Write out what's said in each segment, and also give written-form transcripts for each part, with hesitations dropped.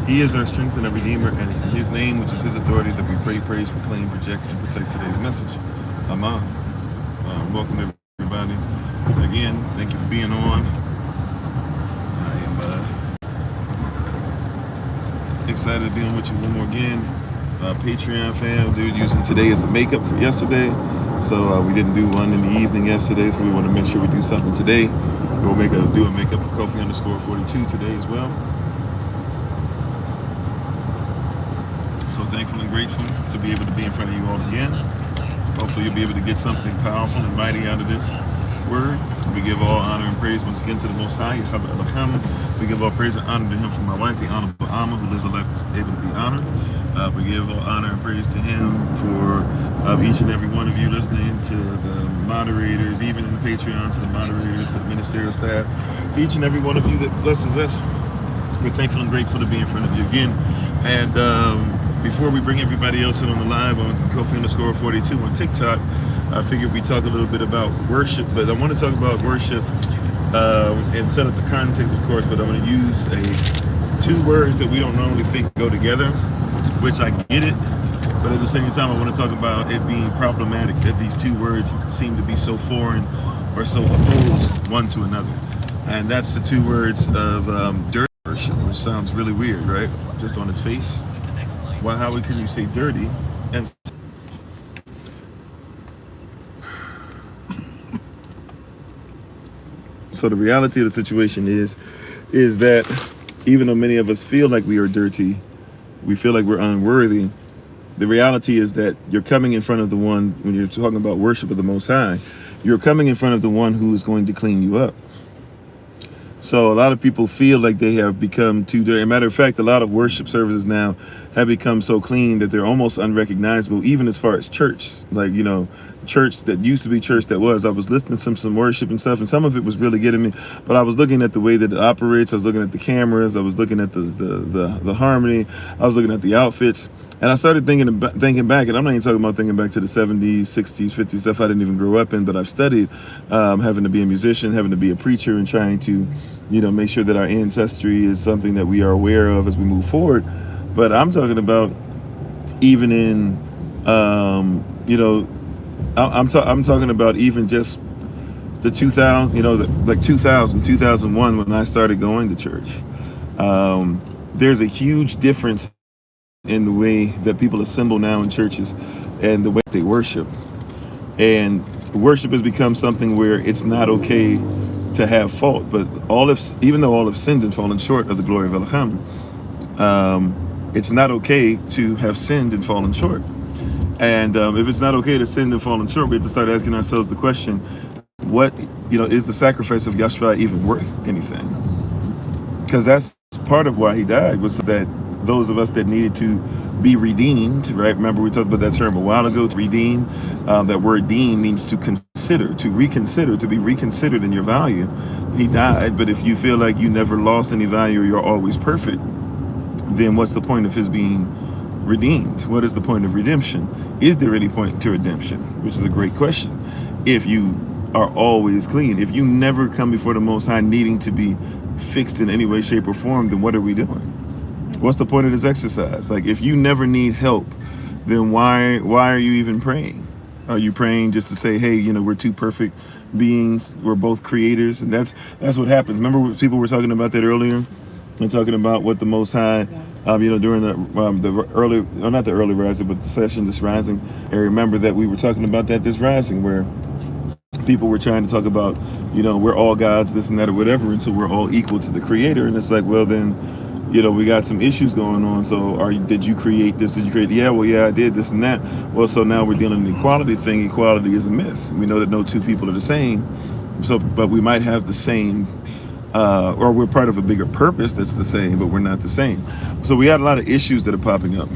He is our strength and our redeemer, and it's in his name, which is his authority, that we pray, praise, proclaim, project, and protect today's message. Amen. Welcome everybody. Again, thank you for being on. I am excited to be on with you one more again. Patreon fam, dude, using today as a makeup for yesterday. So we didn't do one in the evening yesterday, so we want to make sure we do something today. We'll do a makeup for Kofi_42 today as well. So thankful and grateful to be able to be in front of you all again. Hopefully you'll be able to get something powerful and mighty out of this word. We give all honor and praise once again to the Most High. We give all praise and honor to him for my wife, the Honorable Alma, who lives a life that's able to be honored. We give all honor and praise to him for each and every one of you listening, to the moderators, even in Patreon, to the moderators, to the ministerial staff, to each and every one of you that blesses us. We're thankful and grateful to be in front of you again. And before we bring everybody else in on the live on Kofi_42 on TikTok, I figured we'd talk a little bit about worship, but I want to talk about worship and set up the context, of course, but I'm going to use two words that we don't normally think go together, which I get it, but at the same time, I want to talk about it being problematic that these two words seem to be so foreign or so opposed one to another. And that's the two words of dirty worship, which sounds really weird, right? Just on its face. Well, how can you say dirty and so the reality of the situation is that even though many of us feel like we are dirty, we feel like we're unworthy, the reality is that you're coming in front of the one, when you're talking about worship of the Most High, you're coming in front of the one who is going to clean you up. So a lot of people feel like they have become too dirty. As a matter of fact, a lot of worship services now have become so clean that they're almost unrecognizable, even as far as church. Like, you know, church that used to be church that was. I was listening to some worship and stuff, and some of it was really getting me. But I was looking at the way that it operates. I was looking at the cameras. I was looking at the harmony. I was looking at the outfits. And I started thinking back, and I'm not even talking about thinking back to the 70s, 60s, 50s, stuff I didn't even grow up in, but I've studied having to be a musician, having to be a preacher, and trying to, you know, make sure that our ancestry is something that we are aware of as we move forward. But I'm talking about even in, you know, I'm talking about even just the 2000, you know, like 2001 when I started going to church. There's a huge difference in the way that people assemble now in churches and the way they worship. And worship has become something where it's not okay to have fault, but even though all have sinned and fallen short of the glory of Elohim, it's not okay to have sinned and fallen short. And if it's not okay to sin and fallen short, we have to start asking ourselves the question, what, you know, is the sacrifice of Yahshua even worth anything? Because that's part of why he died, was that those of us that needed to be redeemed, right? Remember we talked about that term a while ago, to redeem. That word deem means to consider, to reconsider, to be reconsidered in your value. He died, but if you feel like you never lost any value or you're always perfect, then what's the point of his being redeemed? What is the point of redemption? Is there any point to redemption? Which is a great question. If you are always clean, if you never come before the Most High needing to be fixed in any way, shape, or form, then what are we doing? What's the point of this exercise? Like, if you never need help, then why are you even praying? Are you praying just to say, hey, you know, we're two perfect beings, we're both creators? And that's what happens. Remember people were talking about that earlier, and talking about what the Most High, you know, during the early, well, not the early rising, but the session, this rising. And remember that we were talking about that this rising, where people were trying to talk about, you know, we're all gods, this and that, or whatever, and so we're all equal to the Creator. And it's like, well, then, you know, we got some issues going on. So did you create this? Did you create? Yeah, well, yeah, I did this and that. Well, so now we're dealing with the equality thing. Equality is a myth. We know that no two people are the same. So, but we might have the same, or we're part of a bigger purpose that's the same, but we're not the same. So we had a lot of issues that are popping up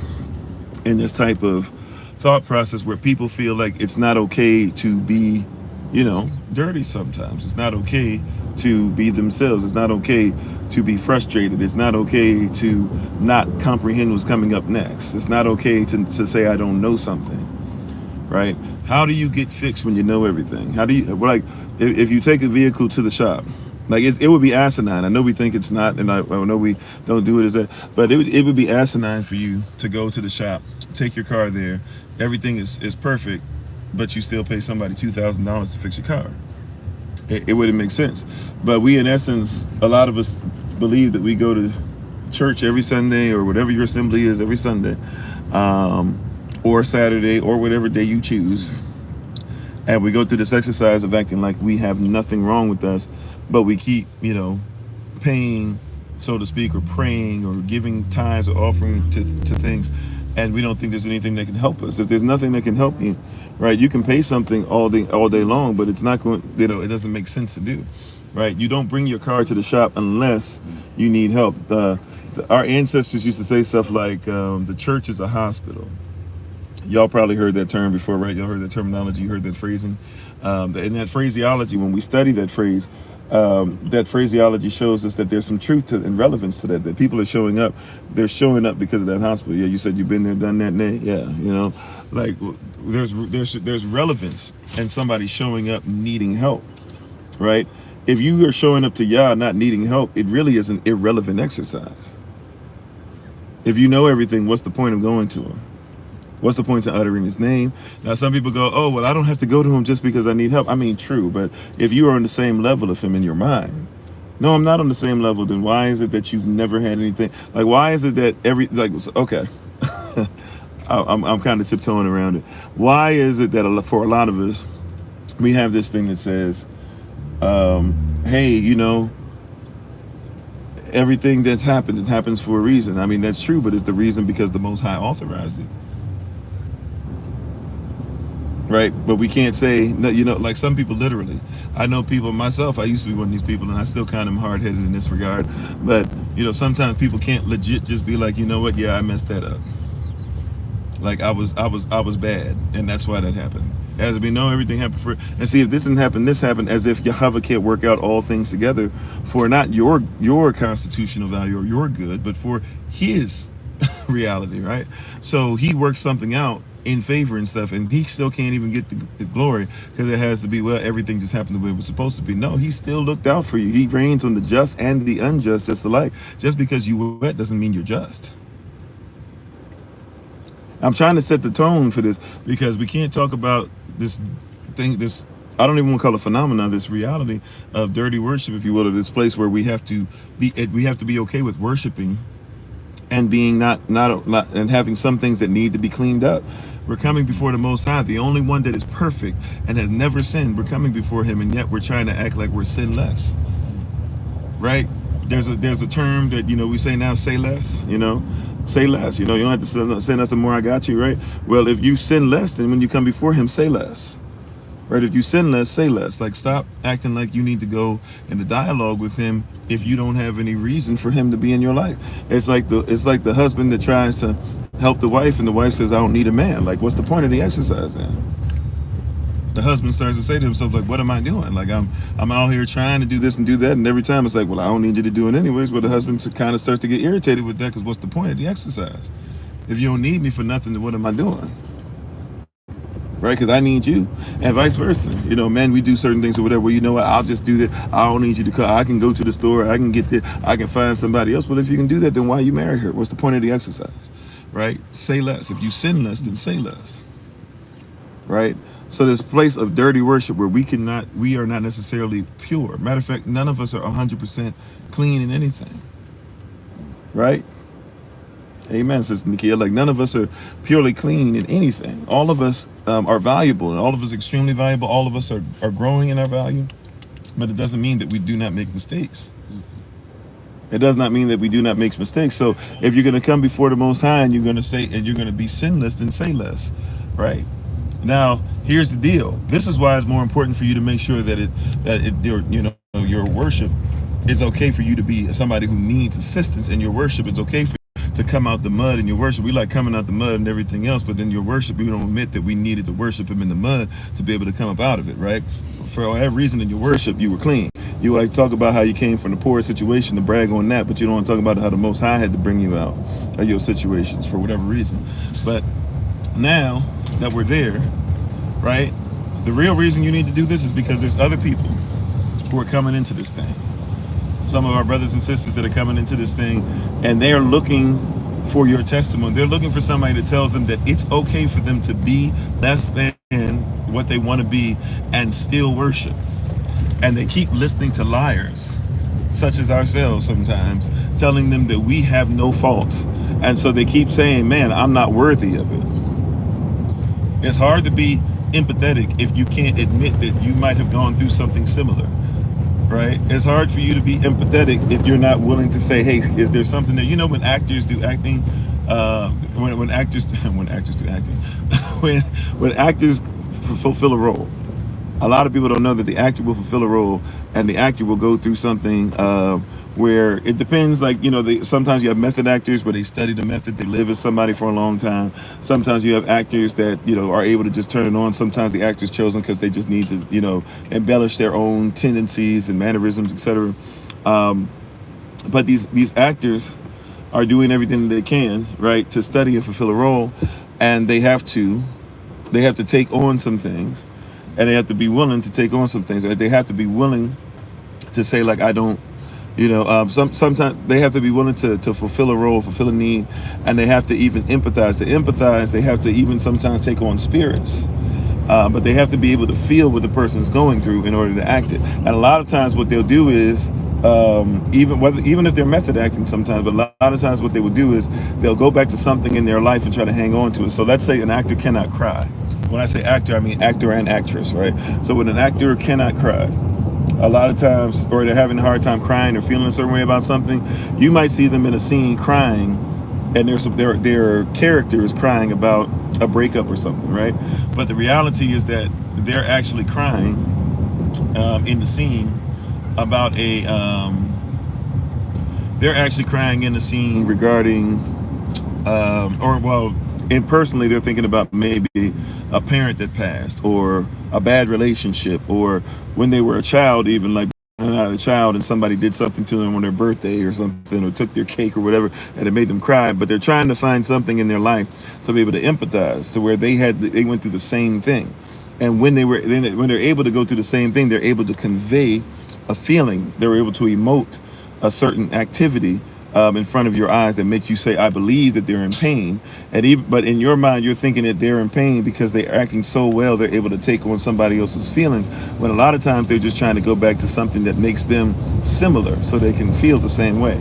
in this type of thought process where people feel like it's not okay to be, you know, dirty sometimes. It's not okay to be themselves. It's not okay to be frustrated. It's not okay to not comprehend what's coming up next. It's not okay to say I don't know something, right? How do you get fixed when you know everything? How do you, like, if you take a vehicle to the shop Like it would be asinine. I know we think it's not, and I know we don't do it as that, but it would be asinine for you to go to the shop, take your car there, everything is perfect, but you still pay somebody $2,000 to fix your car. It wouldn't make sense. But we, in essence, a lot of us believe that we go to church every Sunday or whatever your assembly is every Sunday, or Saturday or whatever day you choose. And we go through this exercise of acting like we have nothing wrong with us, but we keep, paying, so to speak, or praying or giving tithes or offering to things, and we don't think there's anything that can help us. If there's nothing that can help you, right, you can pay something all day long, but it's not going, it doesn't make sense to do, right? You don't bring your car to the shop unless you need help. Our ancestors used to say stuff like, the church is a hospital. Y'all probably heard that term before, right? Y'all heard that terminology, you heard that phrasing. In that phraseology, when we study that phrase, that phraseology shows us that there's some truth and relevance to that people are showing up. They're showing up because of that hospital. Yeah, you said you've been there, done that, Nay. Yeah, like there's relevance in somebody showing up needing help, right? If you are showing up to Yah not needing help, it really is an irrelevant exercise. If you know everything, what's the point of going to him? What's the point of uttering his name? Now, some people go, oh, well, I don't have to go to him just because I need help. I mean, true, but if you are on the same level of him in your mind, no, I'm not on the same level, then why is it that you've never had anything? Like, why is it that okay, I'm kind of tiptoeing around it. Why is it that for a lot of us, we have this thing that says, hey, everything that's happened, it happens for a reason. I mean, that's true, but it's the reason because the Most High authorized it. Right, but we can't say, like some people literally. I know people, myself, I used to be one of these people, and I still kind of am hard-headed in this regard. But, sometimes people can't legit just be like, you know what, yeah, I messed that up. Like I was bad, and that's why that happened. As we know, everything happened for, and see, if this didn't happen, this happened, as if Yahweh can't work out all things together for not your constitutional value or your good, but for his reality, right? So he works something out in favor and stuff, and he still can't even get the glory because it has to be, well, everything just happened the way it was supposed to be. No, he still looked out for you. He reigns on the just and the unjust just alike. Just because you were wet doesn't mean you're just. I'm trying to set the tone for this because we can't talk about this thing, I don't even want to call it a phenomenon, this reality of dirty worship, if you will, of this place where we have to be okay with worshiping and being not and having some things that need to be cleaned up. We're coming before the Most High, the only one that is perfect and has never sinned. We're coming before him, and yet we're trying to act like we're sinless, right? There's a term that we say now, say less. Say less. You don't have to say nothing more. I got you, right? Well, if you sin less, then when you come before him, say less. Right? If you sin less, say less. Like, stop acting like you need to go in a dialogue with him if you don't have any reason for him to be in your life. It's like the husband that tries to help the wife, and the wife says, I don't need a man. Like, what's the point of the exercise then? The husband starts to say to himself, like, what am I doing? Like, I'm out here trying to do this and do that, and every time it's like, well, I don't need you to do it anyways. Well, the husband kind of starts to get irritated with that, because what's the point of the exercise? If you don't need me for nothing, then what am I doing? Right? Because I need you, and vice versa. Men, we do certain things or whatever. Well, you know what? I'll just do that. I don't need you to come. I can go to the store. I can get there. I can find somebody else. Well, if you can do that, then why you marry her? What's the point of the exercise? Right? Say less. If you sin less, then say less. Right? So this place of dirty worship where we are not necessarily pure. Matter of fact, none of us are 100% clean in anything. Right? Amen, Sister Nakia. Like, none of us are purely clean in anything. All of us are valuable, and all of us extremely valuable. All of us are growing in our value, but it doesn't mean that we do not make mistakes. It does not mean that we do not make mistakes. So if you're going to come before the Most High and you're going to say, and you're going to be sinless, then say less, right? Now, here's the deal. This is why it's more important for you to make sure that your worship, it's okay for you to be somebody who needs assistance in your worship. It's okay for you to come out the mud in your worship. We like coming out the mud and everything else, but in your worship, we don't admit that we needed to worship him in the mud to be able to come up out of it, right? For whatever reason, in your worship, you were clean. You like talk about how you came from the poorest situation to brag on that, but you don't want to talk about how the Most High had to bring you out of your situations for whatever reason. But now that we're there, right, the real reason you need to do this is because there's other people who are coming into this thing. some of our brothers and sisters that are coming into this thing, and they're looking for your testimony. They're looking for somebody to tell them that it's okay for them to be less than what they want to be and still worship. And they keep listening to liars, such as ourselves sometimes, telling them that we have no fault. And so they keep saying, man, I'm not worthy of it. It's hard to be empathetic if you can't admit that you might have gone through something similar. Right? It's hard for you to be empathetic if you're not willing to say, hey, is there something that, you know, when actors do acting, when actors do acting, when actors fulfill a role, a lot of people don't know that the actor will fulfill a role, and the actor will go through something where it depends. Like, you know, sometimes you have method actors where they study the method, they live with somebody for a long time. Sometimes you have actors that, you know, are able to just turn it on. Sometimes the actor's chosen because they just need to, you know, embellish their own tendencies and mannerisms, etc. But these actors are doing everything they can, right, to study and fulfill a role, and they have to take on some things, and they have to be willing to take on some things. Right? They have to be willing to say, like, I don't, you know, sometimes they have to be willing to fulfill a role, fulfill a need, and they have to even empathize. To empathize, they have to even sometimes take on spirits. But they have to be able to feel what the person is going through in order to act it. And a lot of times what they'll do is, even if they're method acting sometimes, but a lot of times what they will do is they'll go back to something in their life and try to hang on to it. So let's say an actor cannot cry. When I say actor, I mean actor and actress, right? So when an actor cannot cry, a lot of times, or they're having a hard time crying or feeling a certain way about something, you might see them in a scene crying, and their character is crying about a breakup or something, right? But the reality is that they're actually crying in the scene about they're actually crying in the scene regarding, and personally, they're thinking about maybe a parent that passed, or a bad relationship, or when they were a child, even like not a child, and somebody did something to them on their birthday or something, or took their cake or whatever, and it made them cry. But they're trying to find something in their life to be able to empathize, to where they went through the same thing. And when they're able to go through the same thing, they're able to convey a feeling. They're able to emote a certain activity in front of your eyes that make you say, I believe that they're in pain. But in your mind, you're thinking that they're in pain because they're acting so well, they're able to take on somebody else's feelings. When a lot of times they're just trying to go back to something that makes them similar so they can feel the same way,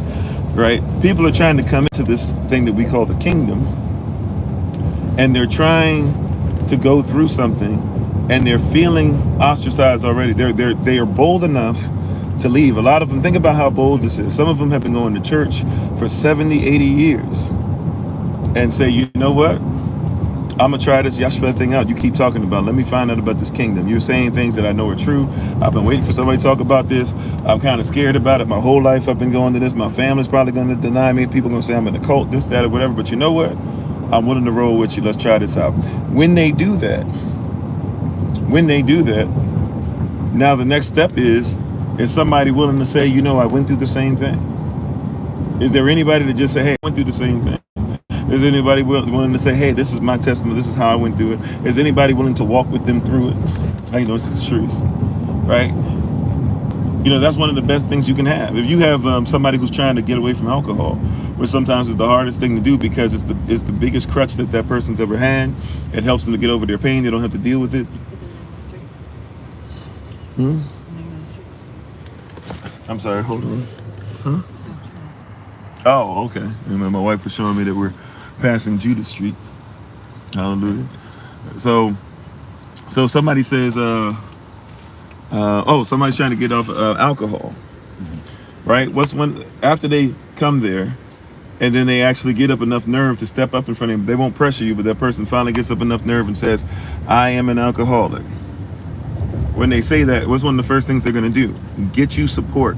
right? People are trying to come into this thing that we call the kingdom, and they're trying to go through something, and they're feeling ostracized already. They are bold enough to leave. A lot of them, think about how bold this is. Some of them have been going to church for 70, 80 years and say, you know what? I'm gonna try this Yahshua thing out. You keep talking about, let me find out about this kingdom. You're saying things that I know are true. I've been waiting for somebody to talk about this. I'm kind of scared about it. My whole life I've been going to this. My family's probably gonna deny me. People gonna say I'm in a cult, this, that, or whatever. But you know what? I'm willing to roll with you. Let's try this out. When they do that, now the next step is somebody willing to say, you know, I went through the same thing? Is there anybody to just say, hey, I went through the same thing? Is anybody willing to say, hey, this is my testimony, this is how I went through it? Is anybody willing to walk with them through it? How you know this is the truth, right? You know, that's one of the best things you can have. If you have somebody who's trying to get away from alcohol, which sometimes is the hardest thing to do because it's the biggest crutch that person's ever had. It helps them to get over their pain. They don't have to deal with it. I'm sorry, hold on. Huh? Oh, okay. And my wife was showing me that we're passing Judas Street. Hallelujah. So somebody says, somebody's trying to get off alcohol, right? After they come there, and then they actually get up enough nerve to step up in front of them, they won't pressure you, but that person finally gets up enough nerve and says, I am an alcoholic. When they say that, what's one of the first things they're going to do? Get you support,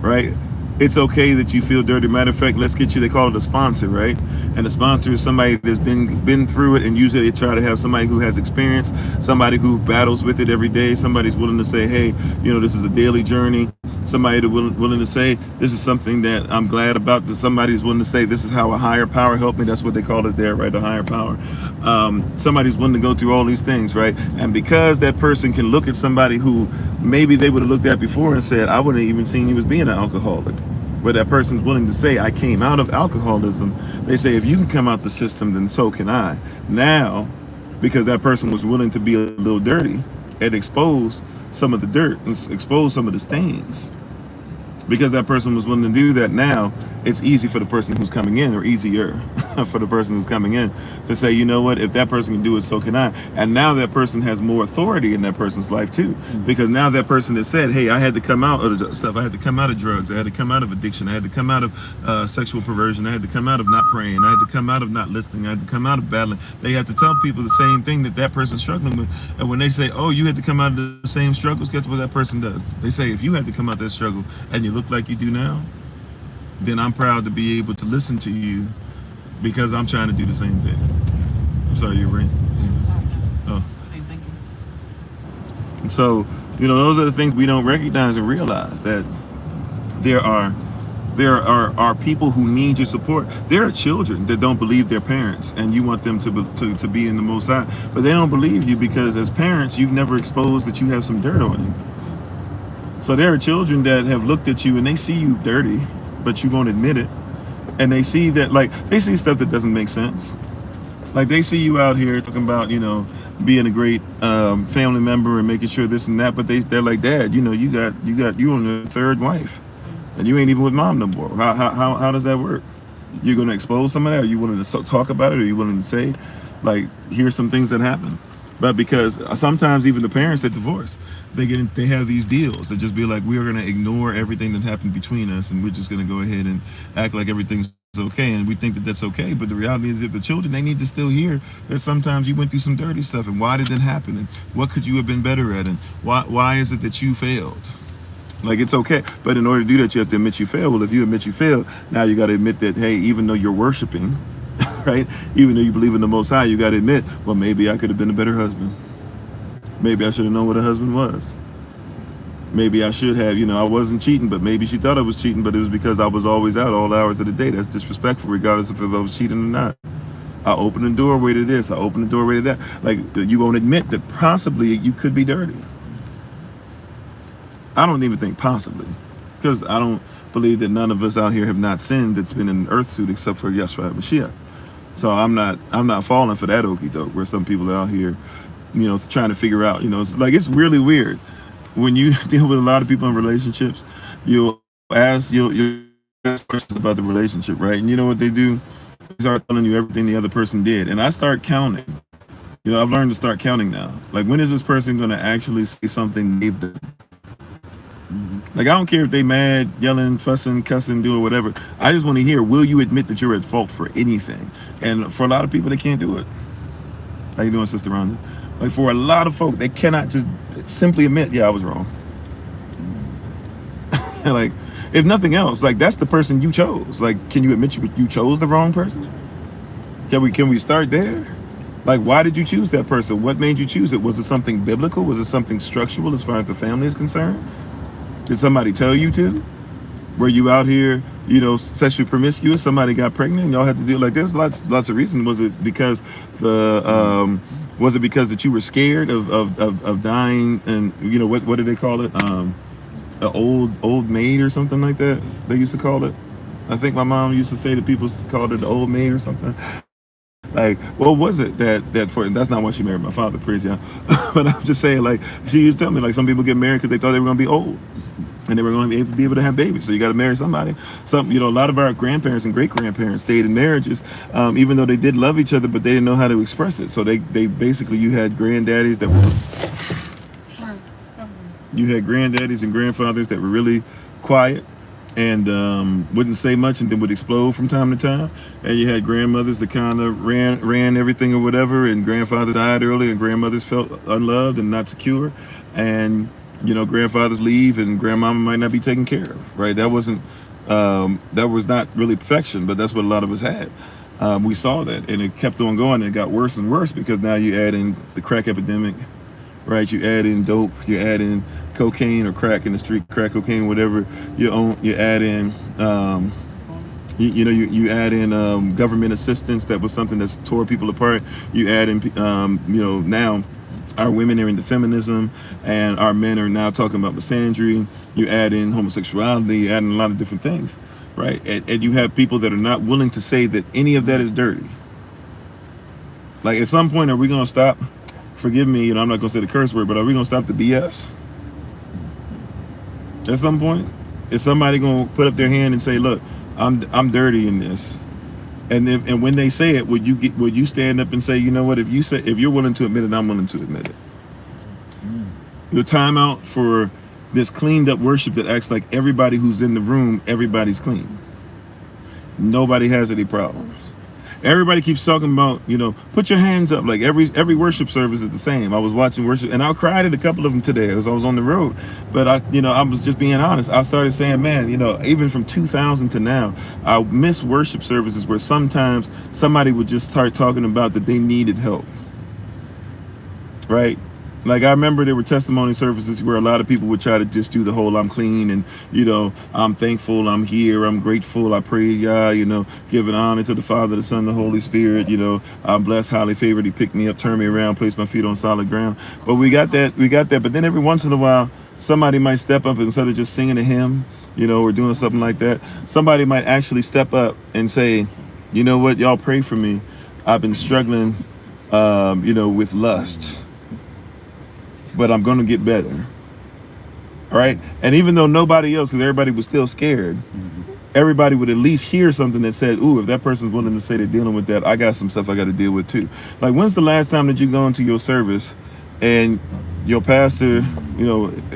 right? It's okay that you feel dirty. Matter of fact, let's get you, they call it a sponsor, right? And a sponsor is somebody that's been through it, and usually they try to have somebody who has experience, somebody who battles with it every day, somebody's willing to say, hey, you know, this is a daily journey. somebody that willing to say this is something that I'm glad about. Somebody's willing to say this is how a higher power helped me. That's what they call it there, right? The higher power. Somebody's willing to go through all these things, right? And because that person can look at somebody who maybe they would have looked at before and said, I wouldn't have even seen you as being an alcoholic. Where that person's willing to say, I came out of alcoholism. They say, if you can come out the system, then so can I. Now, because that person was willing to be a little dirty and expose some of the dirt and expose some of the stains, because that person was willing to do that, now it's easy for the person who's coming in, or easier for the person who's coming in, to say, you know what, if that person can do it, so can I. And now that person has more authority in that person's life too, because now that person has said, hey, I had to come out of the stuff, I had to come out of drugs, I had to come out of addiction, I had to come out of sexual perversion, I had to come out of not praying, I had to come out of not listening, I had to come out of battling. They have to tell people the same thing that that person's struggling with. And when they say, oh, you had to come out of the same struggles, guess what that person does? They say, if you had to come out that struggle and you look like you do now, then I'm proud to be able to listen to you, because I'm trying to do the same thing. I'm sorry, you're right. Oh. Same thing. And so, those are the things we don't recognize and realize, that there are people who need your support. There are children that don't believe their parents, and you want them to be in the Most High, but they don't believe you because as parents, you've never exposed that you have some dirt on you. So there are children that have looked at you and they see you dirty, but you won't admit it. And they see that, they see stuff that doesn't make sense. Like, they see you out here talking about, being a great family member and making sure this and that, but they're like, Dad, you on your third wife, and you ain't even with mom no more. How does that work? You're gonna expose some of that? Are you willing to talk about it? Are you willing to say, here's some things that happen? But because sometimes even the parents that divorce, they have these deals that just be like, we are going to ignore everything that happened between us, and we're just going to go ahead and act like everything's okay, and we think that that's okay. But the reality is, if the children, they need to still hear that sometimes you went through some dirty stuff, and why did it happen, and what could you have been better at, and why is it that you failed? It's okay, but in order to do that, you have to admit you failed. Well, if you admit you failed, now you got to admit that, hey, even though you're worshiping, right? Even though you believe in the Most High, you got to admit, well, maybe I could have been a better husband. Maybe I should have known what a husband was. Maybe I should have, I wasn't cheating, but maybe she thought I was cheating, but it was because I was always out all hours of the day. That's disrespectful, regardless of if I was cheating or not. I opened the doorway to this. I opened the doorway to that. You won't admit that possibly you could be dirty. I don't even think possibly, because I don't believe that none of us out here have not sinned that's been in an earth suit except for Yeshua Mashiach. So I'm not falling for that okie doke where some people are out here, trying to figure out, it's really weird when you deal with a lot of people in relationships. You'll ask questions about the relationship, right? And you know what they do? They start telling you everything the other person did, and I start counting. I've learned to start counting now. When is this person going to actually say something they've done? I don't care if they mad, yelling, fussing, cussing, doing whatever. I just want to hear, will you admit that you're at fault for anything? And for a lot of people, they can't do it. How you doing, Sister Rhonda? For a lot of folk, they cannot just simply admit, yeah, I was wrong. If nothing else, that's the person you chose. Can you admit you chose the wrong person? Can we start there? Why did you choose that person? What made you choose it? Was it something biblical? Was it something structural as far as the family is concerned? Did somebody tell you to? Were you out here, sexually promiscuous? Somebody got pregnant and y'all had to do there's lots of reasons. Was it because that you were scared of dying, and what do they call it? An old maid or something like that? They used to call it. I think my mom used to say that people called it the old maid or something. What was it that for? That's not why she married my father, praise y'all. But I'm just saying, she used to tell me, some people get married because they thought they were going to be old, and they were going to be able to have babies. So you got to marry somebody. A lot of our grandparents and great grandparents stayed in marriages, even though they did love each other, but they didn't know how to express it. So they basically, you had granddaddies that were, you had granddaddies and grandfathers that were really quiet and wouldn't say much, and then would explode from time to time. And you had grandmothers that kind of ran everything or whatever, and grandfather died early, and grandmothers felt unloved and not secure, and grandfathers leave and grandmama might not be taken care of, right? That was not really perfection, but that's what a lot of us had. We saw that, and it kept on going. It got worse and worse because now you add in the crack epidemic, right? You add in dope, you add in cocaine or crack in the street, crack cocaine, whatever you own. You add in, you add in government assistance. That was something that's tore people apart. You add in, now our women are into feminism, and our men are now talking about misandry. You add in homosexuality, you add in a lot of different things, right? And you have people that are not willing to say that any of that is dirty. Like, at some point, are we going to stop? Forgive me, I'm not going to say the curse word, but are we going to stop the BS? At some point, is somebody going to put up their hand and say, "Look, I'm dirty in this"? And when they say it, would you stand up and say, "You know what? If you're willing to admit it, I'm willing to admit it." The timeout for this cleaned up worship that acts like everybody who's in the room, everybody's clean. Nobody has any problems. Everybody keeps talking about, put your hands up. Like every worship service is the same. I was watching worship, and I cried at a couple of them today as I was on the road. But I was just being honest. I started saying, man, even from 2000 to now, I miss worship services where sometimes somebody would just start talking about that they needed help. Right? Like, I remember there were testimony services where a lot of people would try to just do the whole "I'm clean" and, "I'm thankful, I'm here, I'm grateful, I praise God, giving honor to the Father, the Son, the Holy Spirit, I'm blessed, highly favored, He picked me up, turned me around, placed my feet on solid ground." But we got that. But then every once in a while, somebody might step up, and instead of just singing a hymn, or doing something like that, somebody might actually step up and say, "You know what, y'all pray for me. I've been struggling, with lust, but I'm going to get better." All right. And even though nobody else, because everybody was still scared, everybody would at least hear something that said, "Ooh, if that person's willing to say they're dealing with that, I got some stuff I got to deal with too." Like, when's the last time that you go into your service and your pastor,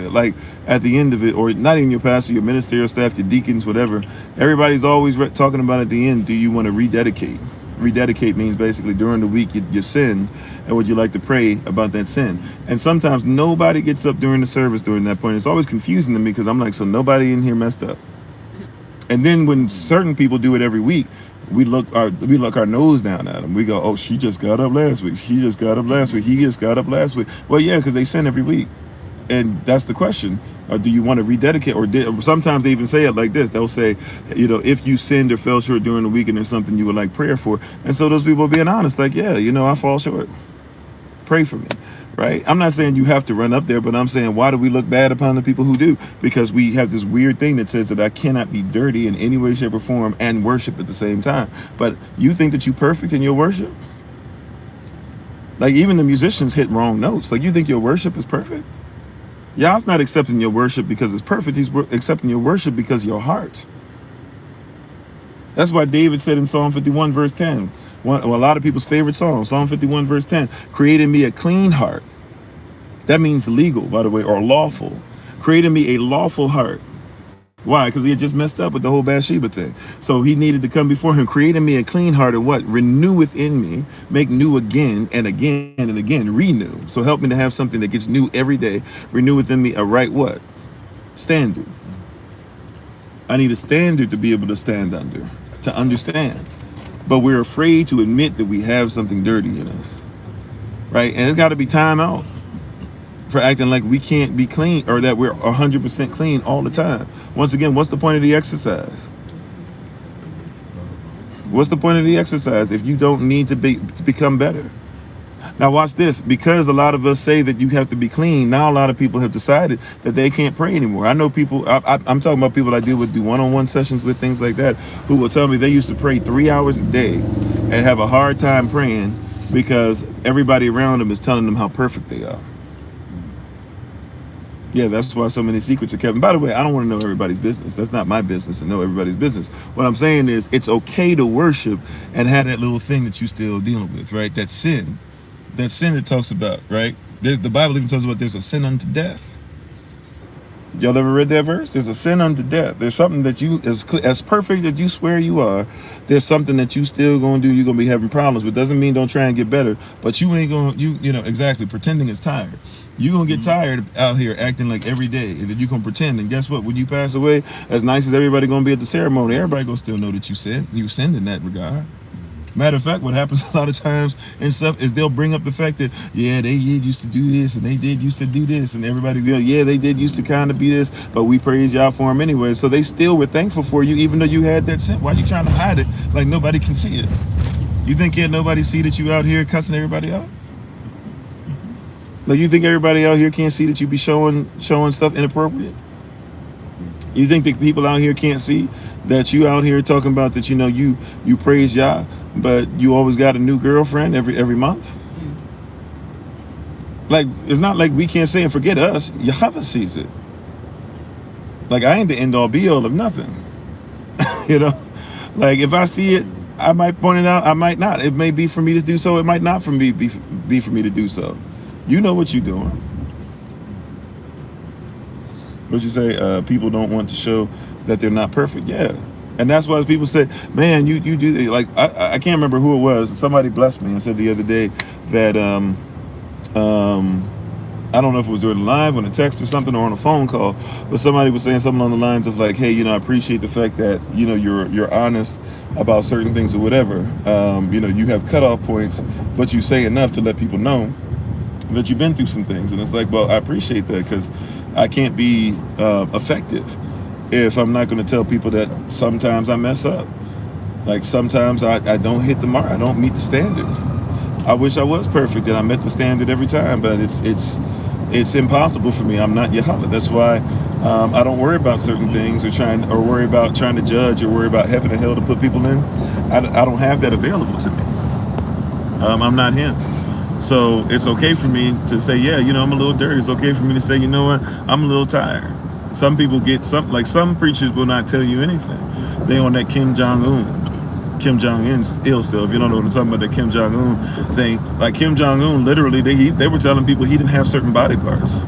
like at the end of it, or not even your pastor, your ministerial staff, your deacons, whatever, everybody's always talking about at the end, do you want to rededicate? Rededicate means basically during the week you sinned, and would you like to pray about that sin? And sometimes nobody gets up during the service during that point. It's always confusing to me, because I'm like, so nobody in here messed up? And then when certain people do it every week, we look our nose down at them. We go, "Oh, she just got up last week. She just got up last week. He just got up last week." Well, yeah, because they sin every week. And that's the question. Or do you want to rededicate? Or sometimes they even say it like this. They'll say, if you sinned or fell short during the week and there's something you would like prayer for. And so those people are being honest, like, yeah, I fall short. Pray for me, right? I'm not saying you have to run up there, but I'm saying, why do we look bad upon the people who do? Because we have this weird thing that says that I cannot be dirty in any way, shape, or form and worship at the same time. But you think that you're perfect in your worship? Like, even the musicians hit wrong notes. Like, you think your worship is perfect? Yah's not accepting your worship because it's perfect. He's accepting your worship because of your heart. That's why David said in Psalm 51, verse 10, a lot of people's favorite song, Psalm 51, verse 10, "Created me a clean heart." That means legal, by the way, or lawful. Created me a lawful heart. Why? Because he had just messed up with the whole Bathsheba thing. So he needed to come before him. "Created me a clean heart," and what? "Renew within me," make new again and again and again, renew. So help me to have something that gets new every day. "Renew within me a right" what? Standard. I need a standard to be able to stand under, to understand. But we're afraid to admit that we have something dirty in us, right? And it's got to be time out for acting like we can't be clean, or that we're 100% clean all the time. Once again, what's the point of the exercise? What's the point of the exercise if you don't need to become better? Now watch this. Because a lot of us say that you have to be clean, now a lot of people have decided that they can't pray anymore. I know people, I'm talking about people I deal with, do one-on-one sessions with, things like that, who will tell me they used to pray 3 hours a day and have a hard time praying because everybody around them is telling them how perfect they are. Yeah, that's why so many secrets are kept. And by the way, I don't want to know everybody's business. That's not my business to know everybody's business. What I'm saying is, it's okay to worship and have that little thing that you're still dealing with, right? That sin it talks about, right? The Bible even talks about there's a sin unto death. Y'all ever read that verse? There's a sin unto death. There's something that you, as perfect as you swear you are, there's something that you still gonna do. You're gonna be having problems, but doesn't mean don't try and get better. But you ain't gonna, exactly, pretending is tired. You're gonna get tired out here acting like every day that you can pretend. And guess what? When you pass away, as nice as everybody gonna be at the ceremony, everybody gonna still know that you sinned in that regard. Matter of fact, what happens a lot of times and stuff is they'll bring up the fact that, yeah, they did used to do this and they did used to do this, and everybody will, yeah, they did used to kind of be this, but we praise y'all for them anyway. So they still were thankful for you, even though you had that sin. Why are you trying to hide it like nobody can see it? You think can't nobody see that you out here cussing everybody out? Like, you think everybody out here can't see that you be showing stuff inappropriate? You think that people out here can't see that you out here talking about that, you praise Yah, but you always got a new girlfriend every month? Like, it's not like we can't say and forget us. Yahweh sees it. Like, I ain't the end all be all of nothing. Like, if I see it, I might point it out, I might not. It may be for me to do so, it might not for me be for me to do so. You know what you're doing. What you say? People don't want to show that they're not perfect. Yeah, and that's why people say, "Man, you do." Like, I can't remember who it was. Somebody blessed me and said the other day that I don't know if it was during the live on a text or something or on a phone call, but somebody was saying something on the lines of like, "Hey, I appreciate the fact that you're honest about certain things or whatever. You have cutoff points, but you say enough to let people know that you've been through some things." And it's like, well, I appreciate that, because I can't be effective if I'm not going to tell people that sometimes I mess up. Like, sometimes I don't hit the mark, I don't meet the standard. I wish I was perfect and I met the standard every time, but it's impossible for me. I'm not Yahweh. That's why I don't worry about certain things or worry about trying to judge or worry about heaven and hell to put people in. I don't have that available to me. I'm not him. So it's okay for me to say, yeah, I'm a little dirty. It's okay for me to say, you know what, I'm a little tired. Some people some preachers will not tell you anything. They on that Kim Jong-un's ill still. If you don't know what I'm talking about, the Kim Jong-un thing. Like, Kim Jong-un, literally, they were telling people he didn't have certain body parts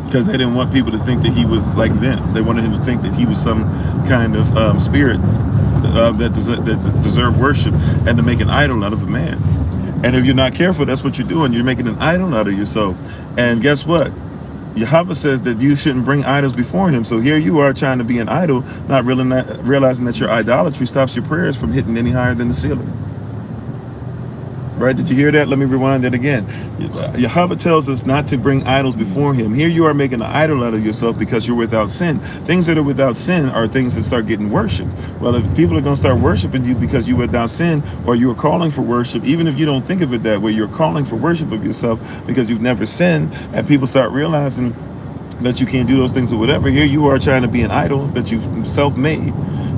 because they didn't want people to think that he was like them. They wanted him to think that he was some kind of spirit that deserved worship, and to make an idol out of a man. And if you're not careful, that's what you're doing. You're making an idol out of yourself. And guess what? Yahweh says that you shouldn't bring idols before him. So here you are trying to be an idol, not realizing that your idolatry stops your prayers from hitting any higher than the ceiling. Right? Did you hear that? Let me rewind that again. Yahweh tells us not to bring idols before him. Here you are making an idol out of yourself because you're without sin. Things that are without sin are things that start getting worshipped. Well, if people are going to start worshiping you because you're without sin, or you're calling for worship, even if you don't think of it that way, you're calling for worship of yourself because you've never sinned, and people start realizing that you can't do those things or whatever. Here you are trying to be an idol that you've self-made.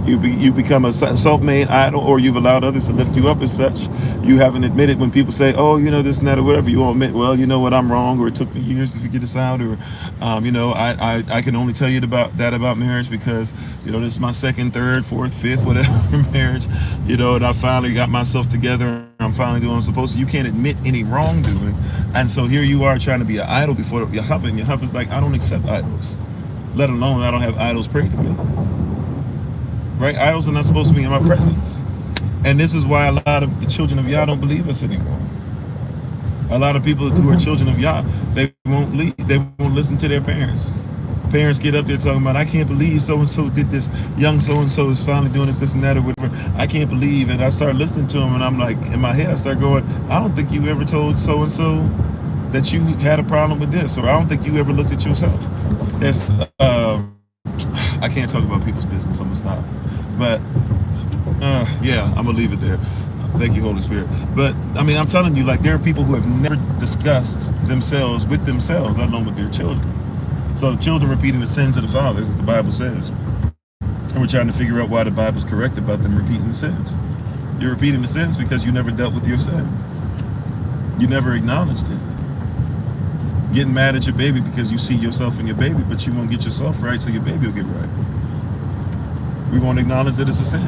You've become a self-made idol, or you've allowed others to lift you up as such. You haven't admitted when people say, oh, this and that or whatever. You won't admit, well, you know what, I'm wrong, or it took me years to figure this out, or I can only tell you about marriage because this is my second, third, fourth, fifth, whatever marriage, and I finally got myself together. I'm finally doing what I'm supposed to. You can't admit any wrongdoing, and so here you are trying to be an idol before Yahweh. And Yahweh's like, I don't accept idols, let alone I don't have idols pray to me. Right? Idols are not supposed to be in my presence. And this is why a lot of the children of Yah don't believe us anymore. A lot of people who are children of Yah, they won't listen to their parents. Parents get up there talking about, I can't believe so-and-so did this. Young so-and-so is finally doing this and that or whatever. I can't believe. And I start listening to them, and I'm like, in my head, I start going, I don't think you ever told so-and-so that you had a problem with this, or I don't think you ever looked at yourself. That's, I can't talk about people's business. I'm gonna stop. But yeah, I'm gonna leave it there. Thank you, Holy Spirit. But I mean, I'm telling you, like, there are people who have never discussed themselves with themselves, let alone with their children. So the children repeating the sins of the fathers, as the Bible says. And we're trying to figure out why the Bible's correct about them repeating the sins. You're repeating the sins because you never dealt with your sin. You never acknowledged it. Getting mad at your baby because you see yourself in your baby, but you won't get yourself right, so your baby will get right. We won't acknowledge that it's a sin.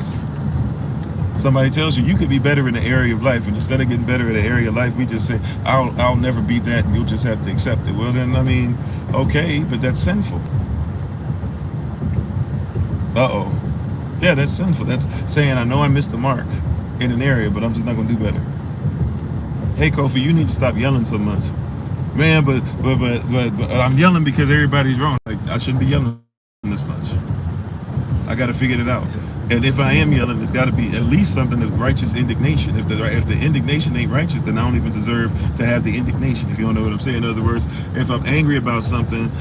Somebody tells you could be better in the area of life, and instead of getting better in the area of life, we just say, I'll never be that, and you'll just have to accept it. Well, then, I mean, okay, but that's sinful. Uh-oh. Yeah, that's sinful. That's saying, I know I missed the mark in an area, but I'm just not going to do better. Hey, Kofi, you need to stop yelling so much. Man, but I'm yelling because everybody's wrong. Like, I shouldn't be yelling this much. I got to figure it out. And if I am yelling, there's got to be at least something of righteous indignation. If the indignation ain't righteous, then I don't even deserve to have the indignation. If you don't know what I'm saying, in other words, if I'm angry about something,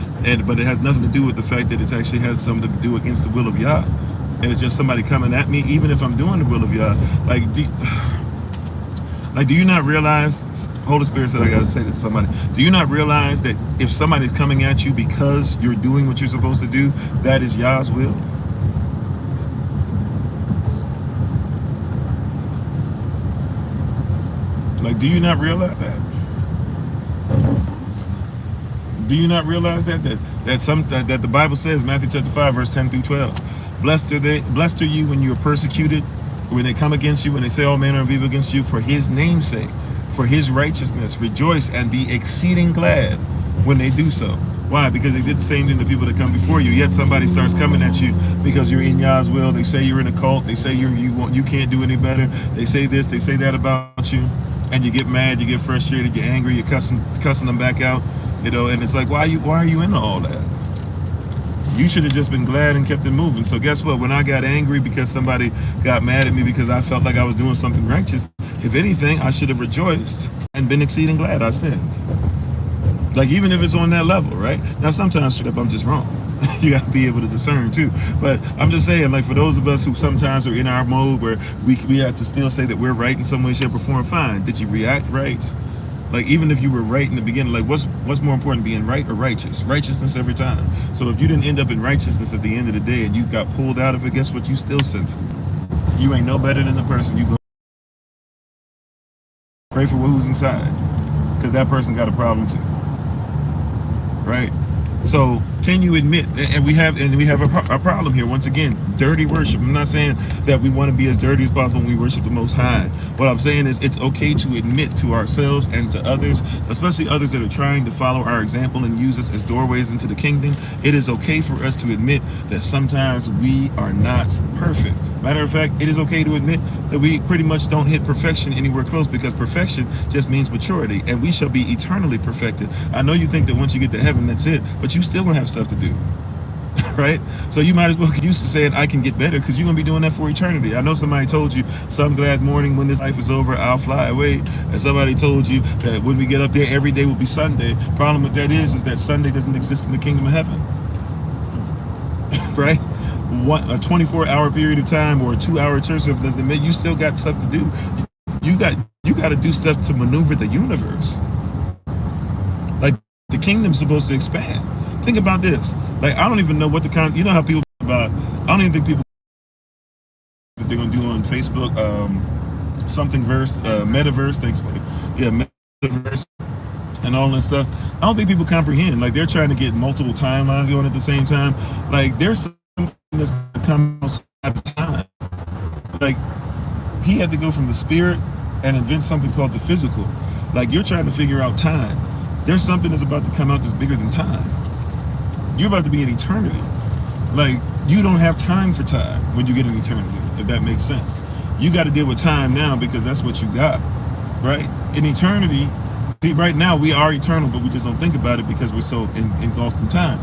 but it has nothing to do with the fact that it actually has something to do against the will of Yah, and it's just somebody coming at me, even if I'm doing the will of Yah, do you not realize? Holy Spirit said I gotta say this to somebody. Do you not realize that if somebody's coming at you because you're doing what you're supposed to do, that is Yah's will? Like, do you not realize that? Do you not realize that the Bible says, Matthew chapter 5, verse 10 through 12, blessed are you when you are persecuted, when they come against you, when they say all manner of evil against you for his name's sake, for his righteousness. Rejoice and be exceeding glad when they do so. Why? Because they did the same thing to people that come before you. Yet somebody starts coming at you because you're in Yah's will. They say you're in a cult. They say you can't do any better. They say this, they say that about you, and you get mad, you get frustrated, you're angry, you're cussing them back out, and it's like, why are you into all that? You should have just been glad and kept it moving. So guess what? When I got angry because somebody got mad at me because I felt like I was doing something righteous, if anything, I should have rejoiced and been exceeding glad I sinned. Like, even if it's on that level, right? Now, sometimes straight up, I'm just wrong. You got to be able to discern too. But I'm just saying, like, for those of us who sometimes are in our mode where we have to still say that we're right in some way, shape, or form, fine. Did you react right? Like, even if you were right in the beginning, like, what's more important, being right or righteous? Righteousness every time. So if you didn't end up in righteousness at the end of the day and you got pulled out of it, guess what? You still sinful. You ain't no better than the person. You go pray for who's inside, because that person got a problem too, right? So can you admit, and we have a problem here once again, dirty worship. I'm not saying that we want to be as dirty as possible when we worship the Most High. What I'm saying is it's okay to admit to ourselves and to others, especially others that are trying to follow our example and use us as doorways into the kingdom. It is okay for us to admit that sometimes we are not perfect. Matter of fact, it is okay to admit that we pretty much don't hit perfection anywhere close, because perfection just means maturity, and we shall be eternally perfected. I know you think that once you get to heaven, that's it, but you still gonna have stuff to do, right? So you might as well get used to saying I can get better, because you're gonna be doing that for eternity. I know somebody told you some glad morning when this life is over, I'll fly away, and somebody told you that when we get up there, every day will be Sunday. Problem with that is that Sunday doesn't exist in the kingdom of heaven, right? A 24-hour period of time or a 2-hour church service doesn't mean you still got stuff to do. You got to do stuff to maneuver the universe. Like, the kingdom's supposed to expand. Think about this. Like, I don't even know what you know how people about. I don't even think people that they're gonna do on Facebook something verse metaverse. They explain, yeah, metaverse and all that stuff. I don't think people comprehend. Like, they're trying to get multiple timelines going at the same time. Like, there's something that's gonna come outside of time. Like, he had to go from the spirit and invent something called the physical. Like, you're trying to figure out time. There's something that's about to come out that's bigger than time. You're about to be in eternity. Like, you don't have time for time when you get in eternity, if that makes sense. You got to deal with time now, because that's what you got, right? In eternity, see, right now we are eternal, but we just don't think about it because we're so engulfed in time.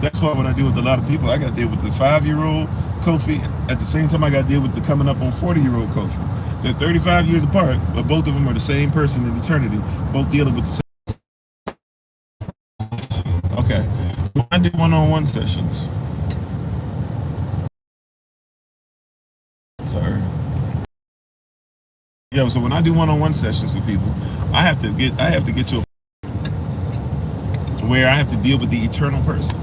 That's why when I deal with a lot of people, I got to deal with the 5-year-old Kofi. At the same time, I got to deal with the coming up on 40-year-old Kofi. They're 35 years apart, but both of them are the same person in eternity, both dealing with the same. Okay, I do one-on-one sessions. Sorry. Yo, so when I do one-on-one sessions with people, I have to get to a where I have to deal with the eternal person.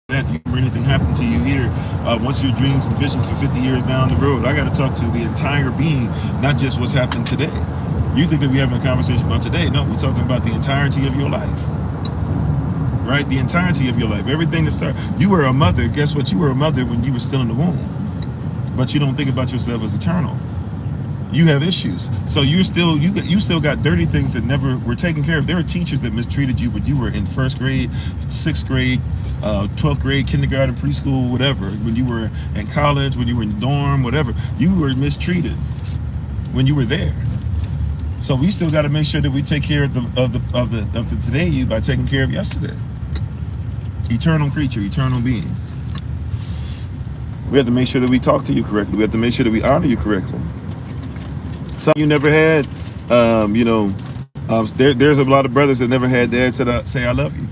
That anything happen to you here, what's your dreams and visions for 50 years down the road? I got to talk to the entire being, not just what's happening today. You think that we're having a conversation about today? No, we're talking about the entirety of your life, right? The entirety of your life, everything that started. You were a mother. Guess what? You were a mother when you were still in the womb, but you don't think about yourself as eternal. You have issues, so you still got dirty things that never were taken care of. There are teachers that mistreated you when you were in 1st grade, 6th grade, 12th grade, kindergarten, preschool, whatever. When you were in college, when you were in the dorm, whatever, you were mistreated when you were there. So we still got to make sure that we take care of the today you by taking care of yesterday. Eternal creature, eternal being. We have to make sure that we talk to you correctly. We have to make sure that we honor you correctly. Some you never had, there's a lot of brothers that never had dads say I love you,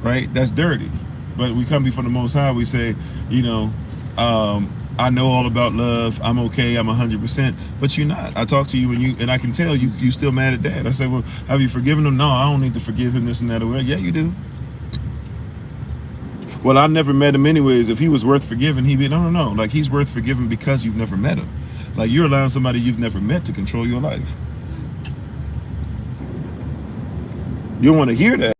right? That's dirty. But we come before the Most High, we say, I know all about love. I'm okay. I'm 100%. But you're not. I talk to you and I can tell you still mad at dad. I say, well, have you forgiven him? No, I don't need to forgive him this and that. Yeah, you do. Well, I never met him anyways. If he was worth forgiving, he'd be, no. Like, he's worth forgiving because you've never met him. Like, you're allowing somebody you've never met to control your life. You don't want to hear that.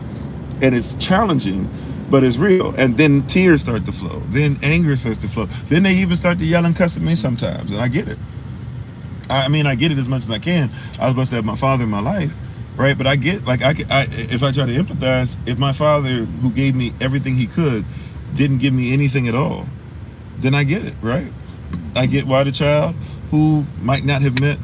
And it's challenging, but it's real. And then tears start to flow. Then anger starts to flow. Then they even start to yell and cuss at me sometimes. And I get it. I get it as much as I can. I was blessed to have my father in my life, right? But I get, like, if I try to empathize, if my father, who gave me everything he could, didn't give me anything at all, then I get it, right? I get why the child who might not have met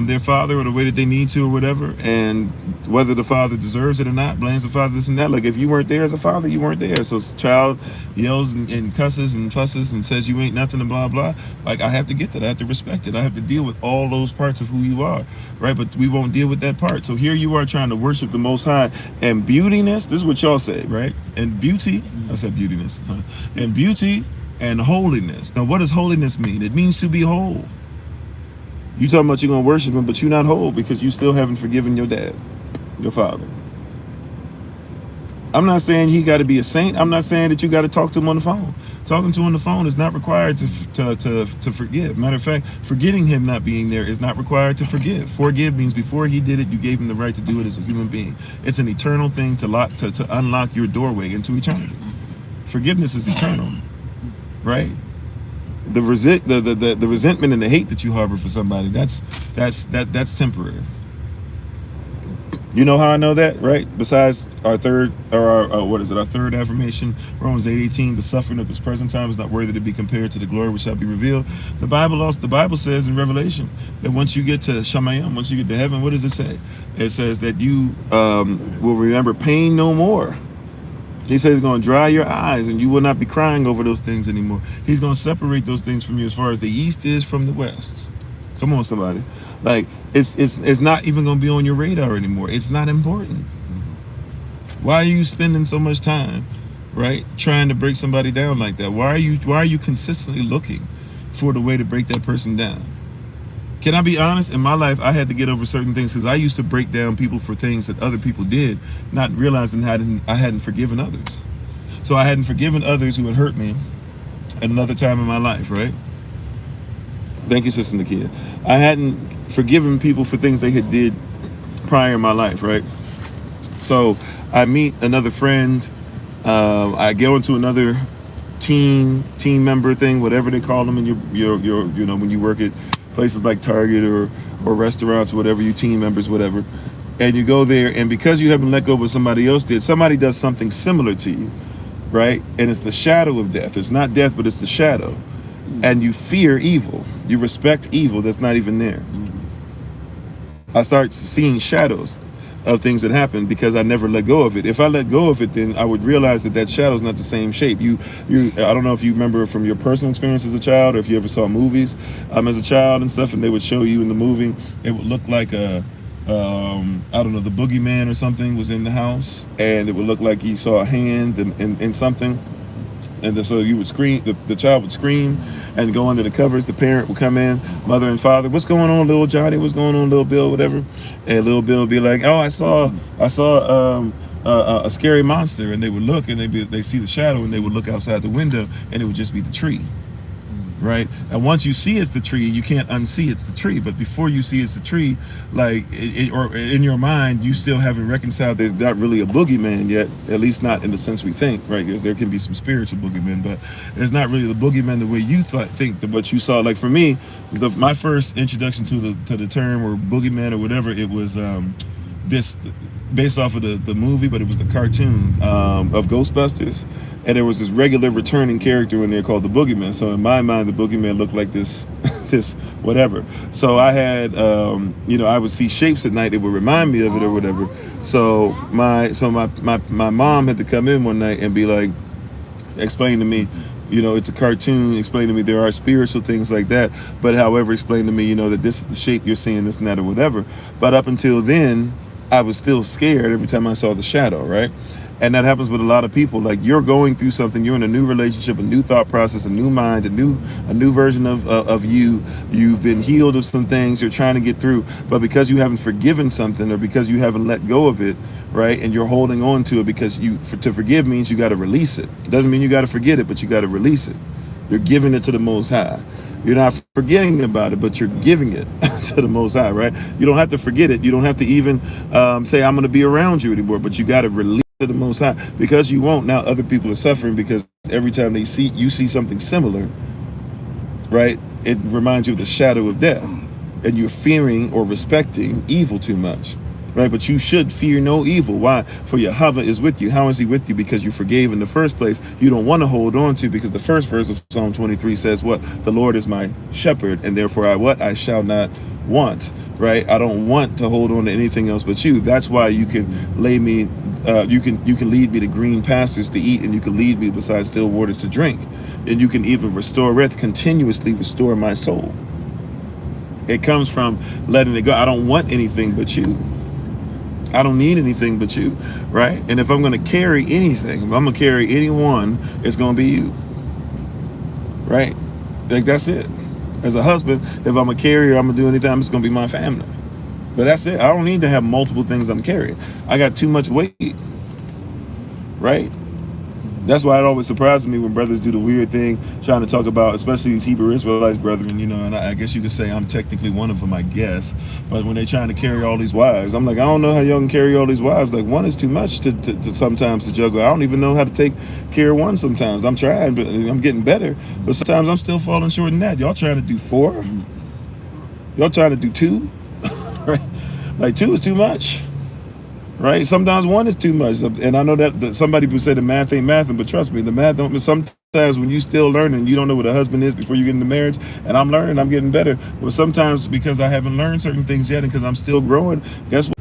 their father or the way that they need to or whatever, and whether the father deserves it or not, blames the father, this and that. Like, if you weren't there as a father, you weren't there. So child yells and cusses and fusses and says you ain't nothing and blah blah. Like, I have to get that. I have to respect it. I have to deal with all those parts of who you are, right? But we won't deal with that part. So here you are trying to worship the Most High and beautiness. This is what y'all say, right? And beauty. I said beautiness. And beauty and holiness. Now, what does holiness mean? It means to be whole. You talking about you're going to worship him, but you're not whole because you still haven't forgiven your dad, your father. I'm not saying he got to be a saint. I'm not saying that you got to talk to him on the phone. Talking to him on the phone is not required to forgive. Matter of fact, forgetting him not being there is not required to forgive. Forgive means before he did it, you gave him the right to do it as a human being. It's an eternal thing to unlock your doorway into eternity. Forgiveness is eternal, right? The resentment and the hate that you harbor for somebody, that's temporary. You know how I know that, right? Besides our third affirmation, Romans 8:18, the suffering of this present time is not worthy to be compared to the glory which shall be revealed. The Bible says in Revelation that once you get to Shamayim, once you get to heaven, what does it say? It says that you will remember pain no more. He says he's going to dry your eyes and you will not be crying over those things anymore. He's going to separate those things from you as far as the east is from the west. Come on, somebody. Like, it's not even going to be on your radar anymore. It's not important. Why are you spending so much time, right, trying to break somebody down like that? Why are you consistently looking for the way to break that person down? Can I be honest? In my life, I had to get over certain things because I used to break down people for things that other people did, not realizing I hadn't forgiven others. So I hadn't forgiven others who had hurt me at another time in my life, right? Thank you, Sister Nakia. I hadn't forgiven people for things they had did prior in my life, right? So I meet another friend. I go into another team member thing, whatever they call them in your when you work at places like Target or restaurants, whatever, you team members, whatever, and you go there, and because you haven't let go of what somebody else did, somebody does something similar to you, right? And it's the shadow of death. It's not death, but it's the shadow. And you fear evil. You respect evil that's not even there. I start seeing shadows of things that happen because I never let go of it. If I let go of it, then I would realize that shadow's not the same shape. I don't know if you remember from your personal experience as a child, or if you ever saw movies as a child and stuff, and they would show you in the movie, it would look like the boogeyman or something was in the house, and it would look like you saw a hand in something. And then, so you would scream, the child would scream and go under the covers. The parent would come in, mother and father. What's going on, little Johnny? What's going on, little Bill? Whatever. And little Bill would be like, oh, I saw a scary monster. And they would look, and they see the shadow, and they would look outside the window, and it would just be the tree. Right? And once you see it's the tree, you can't unsee it's the tree. But before you see it's the tree, like, or in your mind, you still haven't reconciled there's not really a boogeyman yet, at least not in the sense we think, right? Because there can be some spiritual boogeymen, but there's not really the boogeyman the way you think that what you saw. Like, for me, my first introduction to the term or boogeyman or whatever, it was this based off of the movie, but it was the cartoon of Ghostbusters. And there was this regular returning character in there called the Boogeyman. So in my mind, the Boogeyman looked like this whatever. So I had, I would see shapes at night that would remind me of it or whatever. So my mom had to come in one night and be like, explain to me, it's a cartoon. Explain to me there are spiritual things like that. But however, explain to me, that this is the shape you're seeing, this and that or whatever. But up until then, I was still scared every time I saw the shadow, right? And that happens with a lot of people. Like, you're going through something, you're in a new relationship, a new thought process, a new mind, a new version of you. You've been healed of some things, you're trying to get through, but because you haven't forgiven something, or because you haven't let go of it, right, and you're holding on to it, because to forgive means you got to release it. It doesn't mean you got to forget it, but you got to release it. You're giving it to the Most High. You're not forgetting about it, but you're giving it to the Most High, right? You don't have to forget it. You don't have to even say, I'm going to be around you anymore, but you got to release to the Most High, because you won't. Now other people are suffering because every time you see something similar, right, it reminds you of the shadow of death, and you're fearing or respecting evil too much, right? But you should fear no evil. Why? For Yahweh is with you. How is he with you? Because you forgave in the first place. You don't want to hold on to, because the first verse of Psalm 23 says what? The Lord is my shepherd, and therefore I shall not want, right? I don't want to hold on to anything else but you. That's why you can lay me, you can lead me to green pastures to eat, and you can lead me beside still waters to drink, and you can even continuously restore my soul. It comes from letting it go. I don't want anything but you. I don't need anything but you, right? And if I'm going to carry anything, if I'm going to carry anyone, it's going to be you, right? Like, that's it. As a husband, if I'm a carrier, I'm going to do anything, it's going to be my family. But that's it. I don't need to have multiple things I'm carrying. I got too much weight, right? That's why it always surprises me when brothers do the weird thing, trying to talk about, especially these Hebrew Israelites brethren, and I guess you could say I'm technically one of them, I guess. But when they're trying to carry all these wives, I'm like, I don't know how y'all can carry all these wives. Like, one is too much to sometimes to juggle. I don't even know how to take care of one sometimes. I'm trying, but I'm getting better. But sometimes I'm still falling short in that. Y'all trying to do 4? Y'all trying to do 2? Right? Like, 2 is too much. Right? Sometimes 1 is too much. And I know that somebody would say the math ain't mathing, but trust me, the math don't. Sometimes when you still learning, you don't know what a husband is before you get into marriage. And I'm learning, I'm getting better. But sometimes because I haven't learned certain things yet, and because I'm still growing, guess what?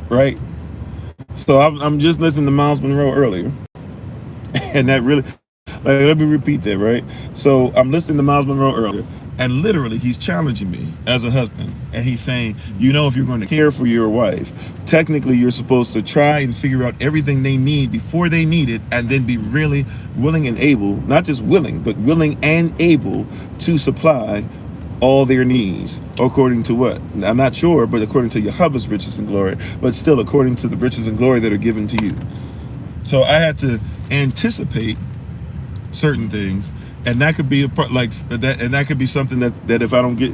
Right? So I'm just listening to Miles Monroe earlier. And that really, let me repeat that, right? So I'm listening to Miles Monroe earlier. And literally, he's challenging me as a husband. And he's saying, if you're going to care for your wife, technically you're supposed to try and figure out everything they need before they need it, and then be really willing and able, not just willing, but willing and able to supply all their needs. According to what? I'm not sure, but according to Yahweh's riches and glory, but still according to the riches and glory that are given to you. So I had to anticipate certain things. And that could be a part like that, and that could be something that if I don't get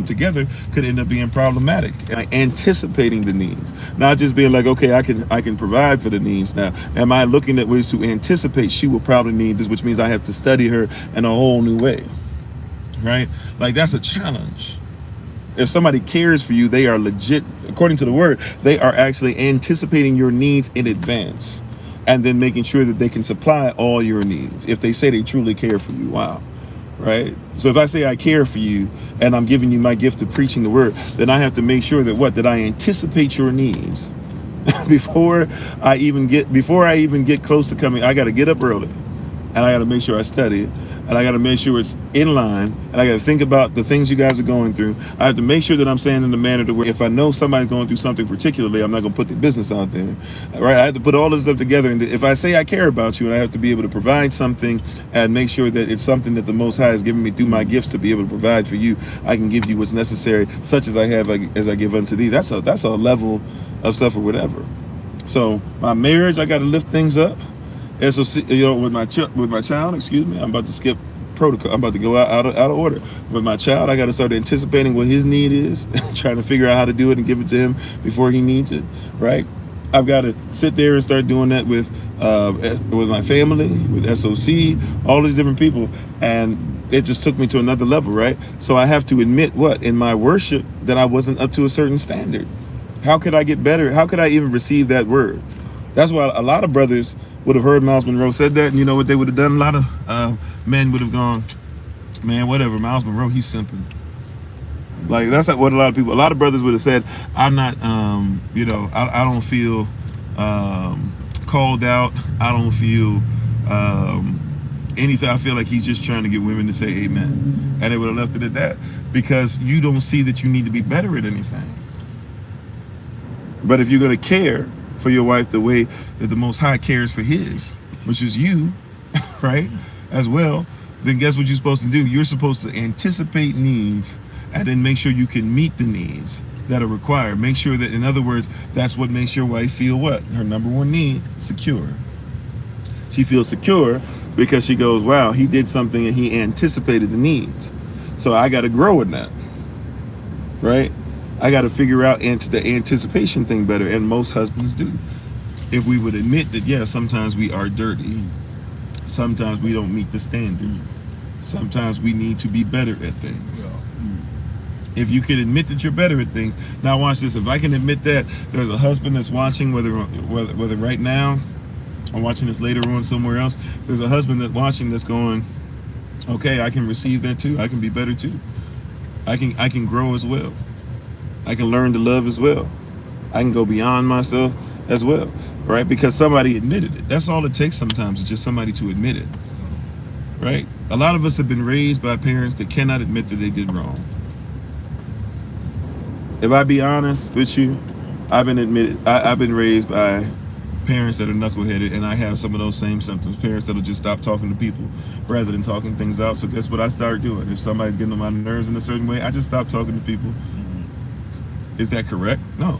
together, could end up being problematic. Anticipating the needs, not just being like, okay, I can provide for the needs. Now, am I looking at ways to anticipate she will probably need this, which means I have to study her in a whole new way, right? Like, that's a challenge. If somebody cares for you, they are legit, according to the word, they are actually anticipating your needs in advance, and then making sure that they can supply all your needs if they say they truly care for you. Wow. Right? So if I say I care for you and I'm giving you my gift of preaching the word, then I have to make sure that I anticipate your needs before I even get close to coming. I got to get up early, and I got to make sure I study it, and I got to make sure it's in line, and I got to think about the things you guys are going through. I have to make sure that I'm saying in a manner to where if I know somebody's going through something particularly, I'm not going to put their business out there, right? I have to put all this stuff together, and if I say I care about you, and I have to be able to provide something and make sure that it's something that the Most High has given me through my gifts to be able to provide for you, I can give you what's necessary, such as I have as I give unto thee. That's a level of stuff or whatever. So my marriage, I got to lift things up. SOC, with my child, excuse me, I'm about to skip protocol. I'm about to go out of order. With my child, I got to start anticipating what his need is, trying to figure out how to do it and give it to him before he needs it, right? I've got to sit there and start doing that with my family, with SOC, all these different people, and it just took me to another level, right? So I have to admit in my worship that I wasn't up to a certain standard. How could I get better? How could I even receive that word? That's why a lot of brothers would have heard Miles Monroe said that, and you know what they would have done? A lot of men would have gone, man, whatever, Miles Monroe, he's simping. Like, that's not what a lot of brothers would have said. I'm not, I don't feel called out. I don't feel anything. I feel like he's just trying to get women to say amen, and they would have left it at that, because you don't see that you need to be better at anything. But if you're going to care for your wife the way that the Most High cares for his, which is you, right, as well, then guess what you're supposed to do? You're supposed to anticipate needs and then make sure you can meet the needs that are required. Make sure that, in other words, that's what makes your wife feel what? Her number one need, secure. She feels secure because she goes, wow, he did something and he anticipated the needs. So I got to grow in that, right? I got to figure out the anticipation thing better, and most husbands do. If we would admit that, yeah, sometimes we are dirty. Sometimes we don't meet the standard. Sometimes we need to be better at things. If you can admit that you're better at things. Now watch this. If I can admit that there's a husband that's watching, whether right now or watching this later on somewhere else, there's a husband that's watching that's going, okay, I can receive that too. I can be better too. I can grow as well. I can learn to love as well. I can go beyond myself as well, right? Because somebody admitted it. That's all it takes sometimes, is just somebody to admit it, right? A lot of us have been raised by parents that cannot admit that they did wrong. If I be honest with you, I've been raised by parents that are knuckleheaded, and I have some of those same symptoms. Parents that'll just stop talking to people rather than talking things out. So guess what I started doing? If somebody's getting on my nerves in a certain way, I just stop talking to people. Is that correct? No.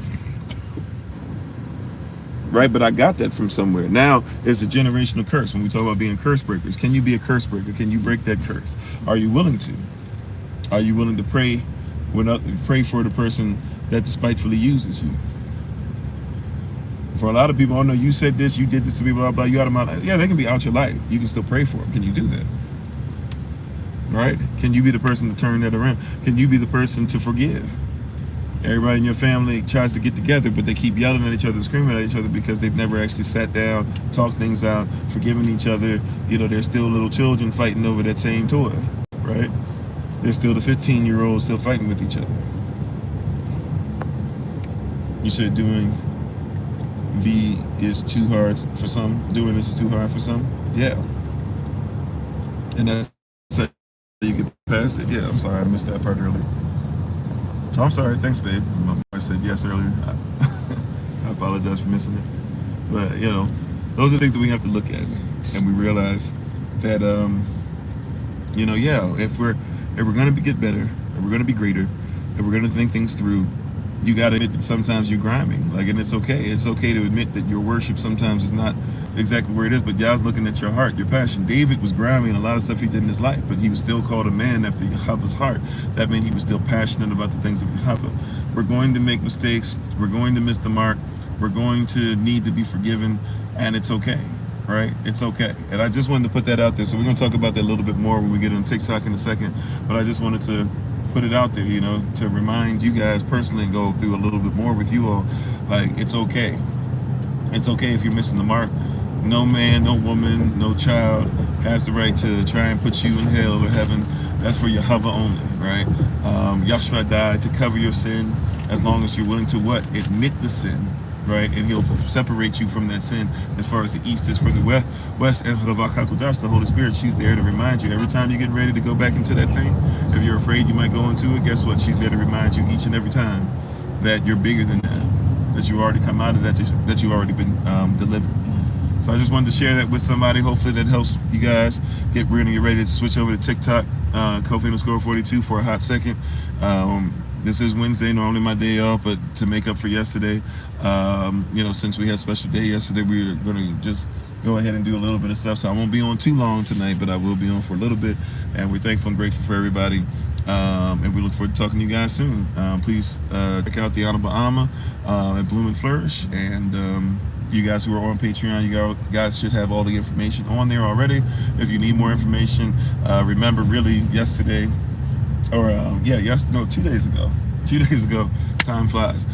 Right, but I got that from somewhere. Now it's a generational curse. When we talk about being curse breakers, can you be a curse breaker? Can you break that curse? Are you willing to? Are you willing to pray for the person that despitefully uses you? For a lot of people, oh no, you said this, you did this to me, blah blah. You out of my life. Yeah, they can be out your life. You can still pray for them. Can you do that? Right? Can you be the person to turn that around? Can you be the person to forgive? Everybody in your family tries to get together, but they keep yelling at each other, screaming at each other because they've never actually sat down, talked things out, forgiven each other. You know, they're still little children fighting over that same toy, right? They're still the 15-year-olds still fighting with each other. You said doing is too hard for some. Doing this is too hard for some. Yeah. And that's how you get past it. Yeah, I'm sorry, I missed that part earlier. Oh, I'm sorry. Thanks, babe. My wife said yes earlier. I apologize for missing it. But, you know, those are things that we have to look at. And we realize that, you know, yeah, if we're going to get better, if we're going to be greater, if we're going to think things through, you got to admit that sometimes you're grimy. Like, and it's okay. It's okay to admit that your worship sometimes is not exactly where it is, but God's looking at your heart, your passion. David was grimy in a lot of stuff he did in his life, but he was still called a man after Yahweh's heart. That meant he was still passionate about the things of Yahweh. We're going to make mistakes. We're going to miss the mark. We're going to need to be forgiven, and it's okay, right? It's okay. And I just wanted to put that out there. So we're going to talk about that a little bit more when we get on TikTok in a second, but I just wanted to put it out there, you know, to remind you guys personally and go through a little bit more with you all. Like, it's okay. It's okay if you're missing the mark. No man, no woman, no child has the right to try and put you in hell or heaven. That's for Yahweh only, right? Yahshua died to cover your sin as long as you're willing to what? Admit the sin, right? And he'll separate you from that sin as far as the east is from the west. And the Holy Spirit, she's there to remind you every time you get ready to go back into that thing. If you're afraid you might go into it, guess what? She's there to remind you each and every time that you're bigger than that you already come out of that you've already been delivered. So I just wanted to share that with somebody. Hopefully that helps you guys. We're gonna get ready to switch over to TikTok, Kofi_42 for a hot second. This is Wednesday, normally my day off, but to make up for yesterday, you know, since we had a special day yesterday, we're gonna just go ahead and do a little bit of stuff. So I won't be on too long tonight, but I will be on for a little bit. And we're thankful and grateful for everybody. And we look forward to talking to you guys soon. Please check out the Honorable Alma at Bloom and Flourish. And you guys who are on Patreon, you guys should have all the information on there already. If you need more information, remember really yesterday, or 2 days ago. 2 days ago, time flies.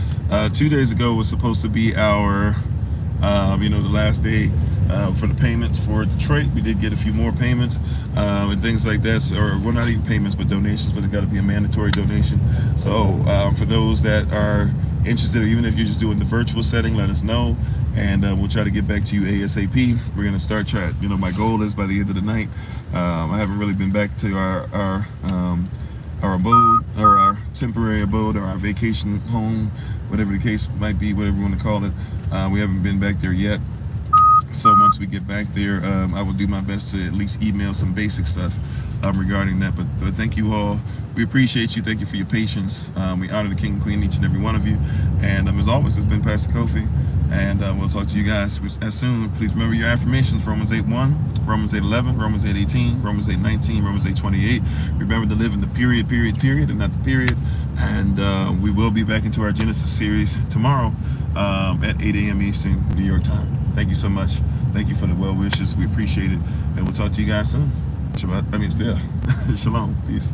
2 days ago was supposed to be our, the last day for the payments for Detroit. We did get a few more payments and things like that. Or, well, not even payments, but donations, but it's got to be a mandatory donation. So for those that are interested, or even if you're just doing the virtual setting, let us know. and we'll try to get back to you ASAP. We're gonna start try. My goal is by the end of the night. I haven't really been back to our abode, or our temporary abode, or our vacation home, whatever the case might be, whatever you want to call it. We haven't been back there yet. So once we get back there, I will do my best to at least email some basic stuff regarding that. But thank you all. We appreciate you. Thank you for your patience. We honor the King and Queen, each and every one of you. And as always, it's been Pastor Kofi. And we'll talk to you guys as soon. Please remember your affirmations: Romans 8:1, Romans 8:11, Romans 8:18, Romans 8:19, Romans 8:28. Remember to live in the period, and not the period. And we will be back into our Genesis series tomorrow at 8 a.m. Eastern New York time. Thank you so much. Thank you for the well wishes. We appreciate it. And we'll talk to you guys soon. Shabbat. Shalom. Peace.